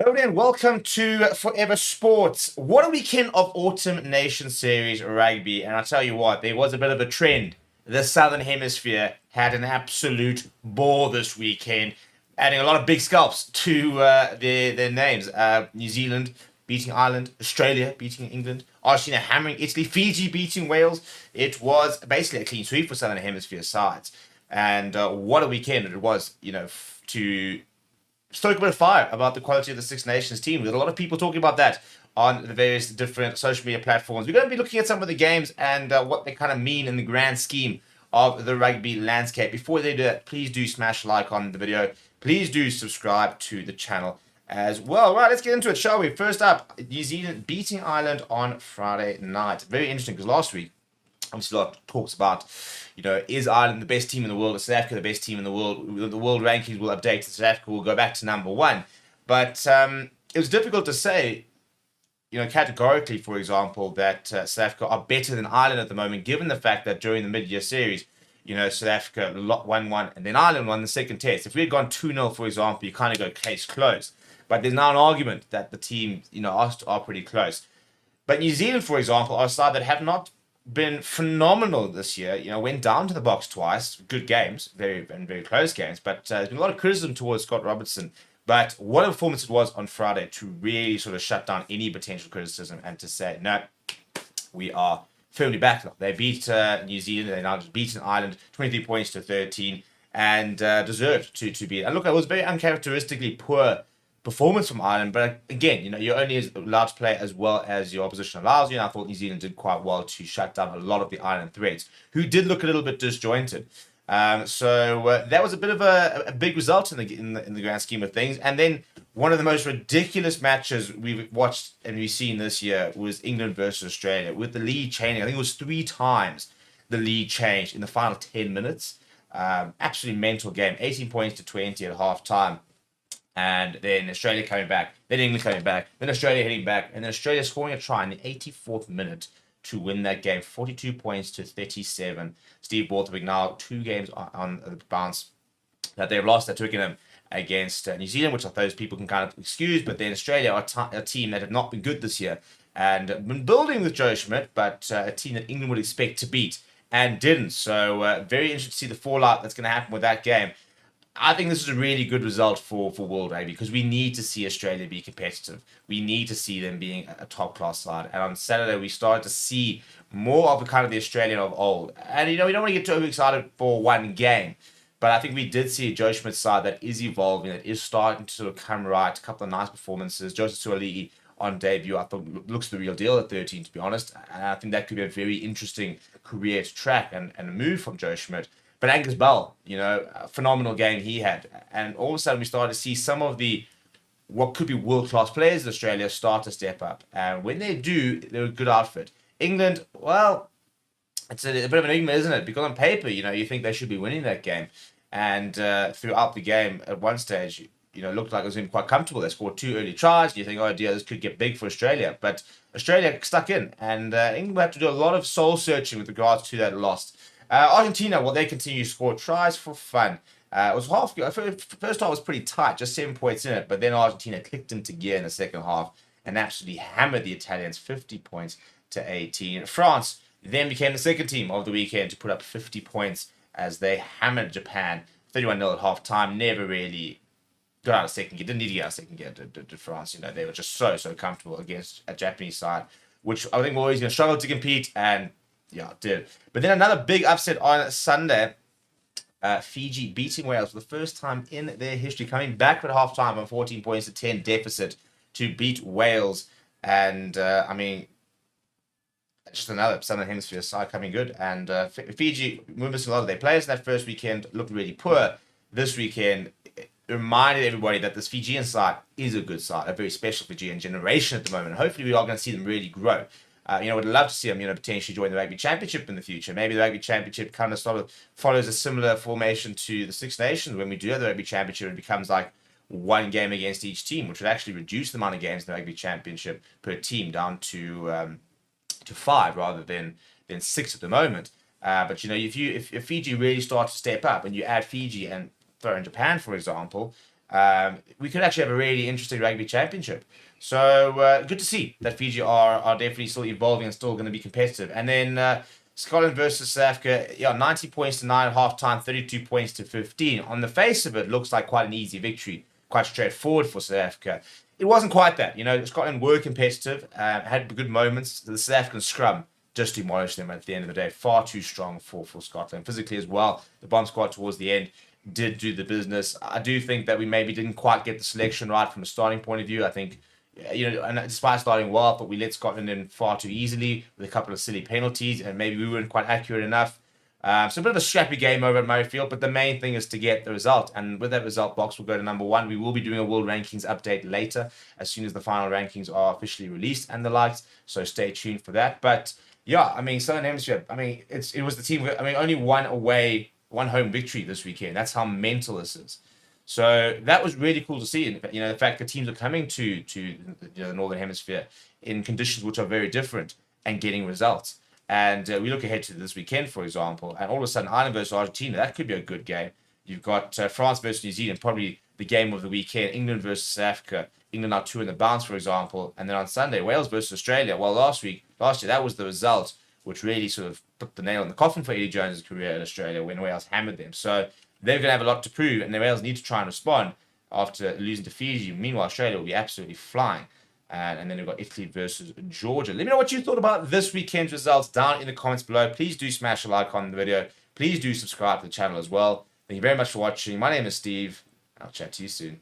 Hello and welcome to Forever Sports. What a weekend of Autumn Nation Series rugby. And I'll tell you what, there was a bit of a trend. The Southern Hemisphere had an absolute ball this weekend, adding a lot of big scalps to their names. New Zealand beating Ireland, Australia beating England, Argentina hammering Italy, Fiji beating Wales. It was basically a clean sweep for Southern Hemisphere sides. And what a weekend it was, to stoke a bit of fire about the quality of the Six Nations team. There's a lot of people talking about that on the various different social media platforms. We're going to be looking at some of the games and what they kind of mean in the grand scheme of the rugby landscape. Before they do that, please do smash like on the video. Please do subscribe to the channel as well. Right, let's get into it, shall we? First up, New Zealand beating Ireland on Friday night. Very interesting because last week, obviously a lot of talks about, is Ireland the best team in the world? Is South Africa the best team in the world? The world rankings will update. South Africa will go back to number one. But it was difficult to say, categorically, for example, that South Africa are better than Ireland at the moment, given the fact that during the mid-year series, South Africa won one, and then Ireland won the second test. If we had gone 2-0, for example, you kind of go case closed. But there's now an argument that the team, are pretty close. But New Zealand, for example, are a side that have not been phenomenal this year. Went down to the box twice. Good games, very close games. But there's been a lot of criticism towards Scott Robertson. But what a performance it was on Friday to really sort of shut down any potential criticism and to say, no, we are firmly back now. They beat New Zealand. They now just beaten Ireland 23 points to 13 and deserved to beat. And look, it was very uncharacteristically poor performance from Ireland. But again, you're only allowed to play as well as your opposition allows you. And I thought New Zealand did quite well to shut down a lot of the Ireland threats, who did look a little bit disjointed. So that was a bit of a big result in the grand scheme of things. And then one of the most ridiculous matches we've watched and we've seen this year was England versus Australia, with the lead changing. I think it was 3 times the lead changed in the final 10 minutes. Absolutely mental game. 18 points to 20 at half time. And then Australia coming back, then England coming back, then Australia heading back, and then Australia scoring a try in the 84th minute to win that game, 42 points to 37. Steve Borthwick now 2 games on the bounce that they've lost at Twickenham against New Zealand, which I suppose people can kind of excuse, but then Australia are a team that have not been good this year and been building with Joe Schmidt, but a team that England would expect to beat and didn't. So very interesting to see the fallout that's going to happen with that game. I think this is a really good result for World Rugby because we need to see Australia be competitive. We need to see them being a top class side. And on Saturday, we started to see more of the kind of the Australian of old. And, we don't want to get too overexcited for one game. But I think we did see a Joe Schmidt side that is evolving, that is starting to sort of come right. A couple of nice performances. Joseph Suaalii on debut, I thought looks the real deal at 13, to be honest. And I think that could be a very interesting career to track and a move from Joe Schmidt. But Angus Bell, a phenomenal game he had. And all of a sudden we started to see some of the what could be world-class players in Australia start to step up. And when they do, they're a good outfit. England, well, it's a bit of an enigma, isn't it? Because on paper, you think they should be winning that game. And throughout the game, at one stage, looked like it was in quite comfortable. They scored 2 early tries. You think, oh dear, this could get big for Australia. But Australia stuck in. And England had to do a lot of soul searching with regards to that loss. Argentina, well, they continue to score tries for fun. It was first half was pretty tight, just 7 points in it, but then Argentina clicked into gear in the second half and absolutely hammered the Italians 50 points to 18. France then became the second team of the weekend to put up 50 points as they hammered Japan 31-0 at half time. Never really got out of second gear. Didn't need to get out of second gear to France. They were just so comfortable against a Japanese side, which I think were always going to struggle to compete, and yeah, it did. But then another big upset on Sunday. Fiji beating Wales for the first time in their history, coming back at halftime on 14 points to 10 deficit to beat Wales. And, just another Southern Hemisphere side coming good. And Fiji, we missed a lot of their players that first weekend, looked really poor. This weekend, it reminded everybody that this Fijian side is a good side, a very special Fijian generation at the moment. Hopefully we are going to see them really grow. Would love to see them, potentially join the Rugby Championship in the future. Maybe the Rugby Championship kind of sort of follows a similar formation to the Six Nations. When we do have the Rugby Championship, it becomes like one game against each team, which would actually reduce the amount of games in the Rugby Championship per team down to 5 rather than 6 at the moment. But if Fiji really start to step up and you add Fiji and throw in Japan, for example, we could actually have a really interesting rugby championship. So good to see that Fiji are definitely still evolving and still going to be competitive. And then Scotland versus South Africa, yeah, 90 points to 9 at half time, 32 points to 15. On the face of it, looks like quite an easy victory, quite straightforward for South Africa. It wasn't quite that. Scotland were competitive, had good moments. The South African scrum just demolished them at the end of the day. Far too strong for Scotland. Physically as well, the bomb squad towards the end did do the business. I do think that we maybe didn't quite get the selection right from a starting point of view. I think, and despite starting well, but we let Scotland in far too easily with a couple of silly penalties, and maybe we weren't quite accurate enough. So a bit of a scrappy game over at Murrayfield, but the main thing is to get the result. And with that result, Box will go to number 1. We will be doing a World Rankings update later as soon as the final rankings are officially released and the likes. So stay tuned for that. But yeah, I mean, Southern Hemisphere, I mean, it was the team, only one home victory this weekend. That's how mental this is. So that was really cool to see. And, the fact that teams are coming to the Northern Hemisphere in conditions which are very different and getting results. And we look ahead to this weekend, for example, and all of a sudden, Ireland versus Argentina, that could be a good game. You've got France versus New Zealand, probably the game of the weekend. England versus South Africa. England are 2 in the bounce, for example. And then on Sunday, Wales versus Australia. Well, last year, that was the result which really sort of put the nail in the coffin for Eddie Jones' career in Australia when Wales hammered them. So they're going to have a lot to prove, and the Wales need to try and respond after losing to Fiji. Meanwhile, Australia will be absolutely flying. And then we've got Italy versus Georgia. Let me know what you thought about this weekend's results down in the comments below. Please do smash a like on the video. Please do subscribe to the channel as well. Thank you very much for watching. My name is Steve. I'll chat to you soon.